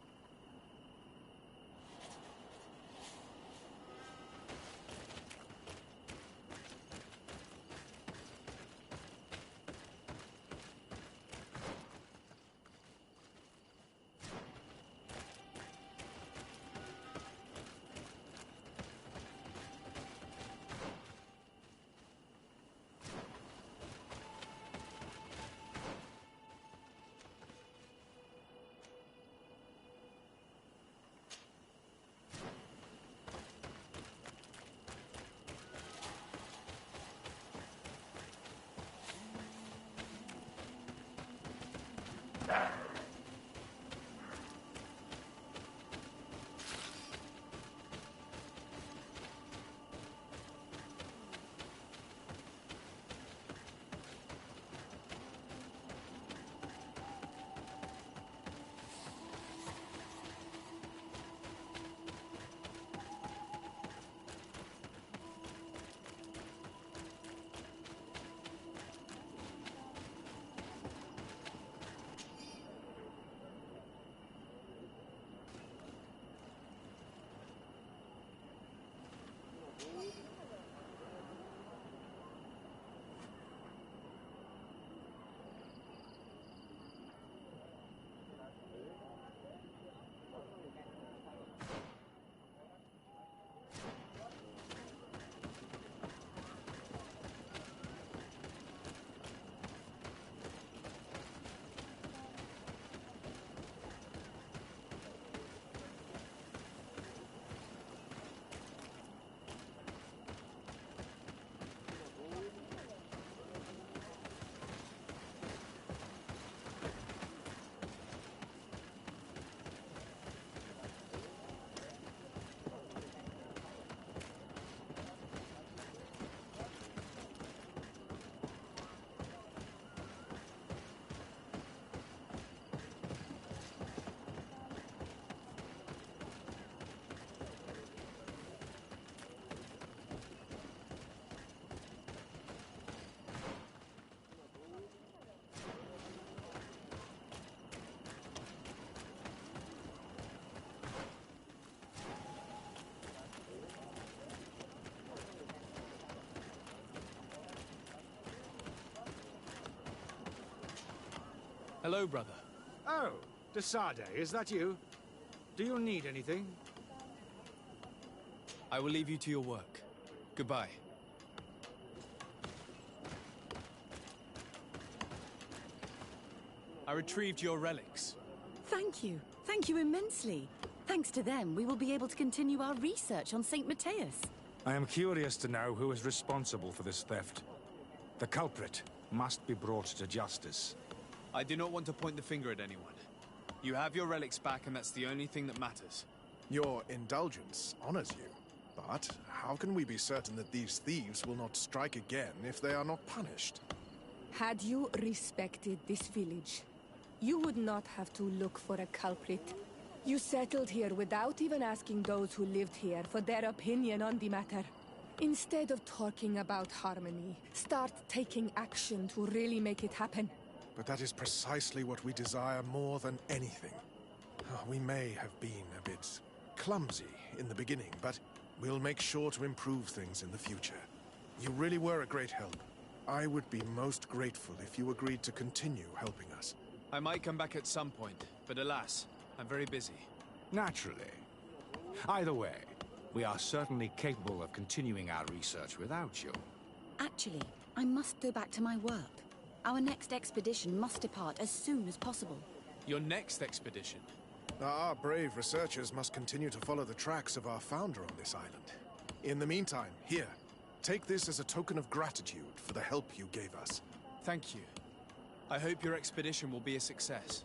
Hello, brother. Oh, Desade, is that you? Do you need anything? I will leave you to your work. Goodbye. I retrieved your relics. Thank you. Thank you immensely. Thanks to them, we will be able to continue our research on St. Matthias. I am curious to know who is responsible for this theft. The culprit must be brought to justice. I do not want to point the finger at anyone. You have your relics back, and that's the only thing that matters. Your indulgence honors you. But how can we be certain that these thieves will not strike again if they are not punished? Had you respected this village, you would not have to look for a culprit. You settled here without even asking those who lived here for their opinion on the matter. Instead of talking about harmony, start taking action to really make it happen. But that is precisely what we desire more than anything. We may have been a bit clumsy in the beginning, but we'll make sure to improve things in the future. You really were a great help. I would be most grateful if you agreed to continue helping us. I might come back at some point, but alas, I'm very busy. Naturally. Either way, we are certainly capable of continuing our research without you. Actually, I must go back to my work. Our next expedition must depart as soon as possible. Your next expedition? Our brave researchers must continue to follow the tracks of our founder on this island. In the meantime, here, take this as a token of gratitude for the help you gave us. Thank you. I hope your expedition will be a success.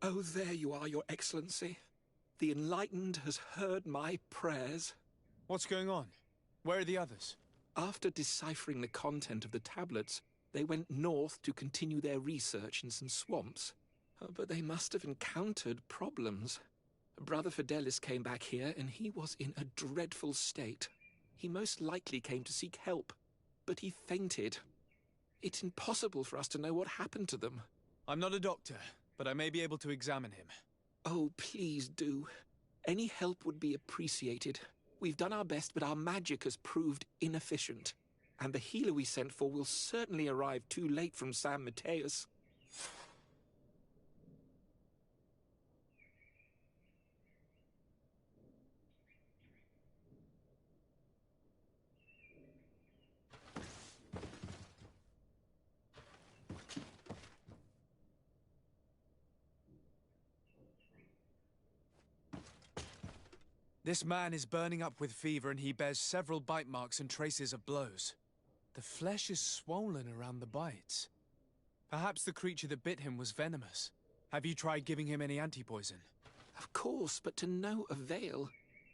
Oh, there you are, Your Excellency. The Enlightened has heard my prayers. What's going on? Where are the others? After deciphering the content of the tablets, they went north to continue their research in some swamps. But they must have encountered problems. Brother Fidelis came back here, and he was in a dreadful state. He most likely came to seek help, but he fainted. It's impossible for us to know what happened to them. I'm not a doctor, but I may be able to examine him. Oh, please do. Any help would be appreciated. We've done our best, but our magic has proved inefficient. And the healer we sent for will certainly arrive too late from San Mateus. This man is burning up with fever and he bears several bite marks and traces of blows. The flesh is swollen around the bites. Perhaps the creature that bit him was venomous. Have you tried giving him any anti-poison? Of course, but to no avail.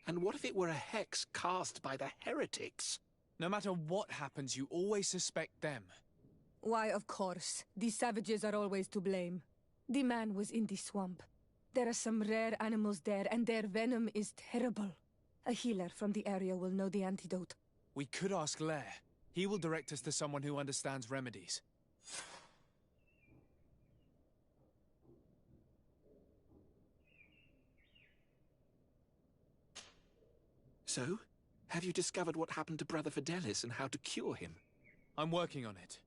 And what if it were a hex cast by the heretics? No matter what happens, you always suspect them. Why, of course. The savages are always to blame. The man was in the swamp. There are some rare animals there, and their venom is terrible. A healer from the area will know the antidote. We could ask Lair. He will direct us to someone who understands remedies. So, have you discovered what happened to Brother Fidelis and how to cure him? I'm working on it.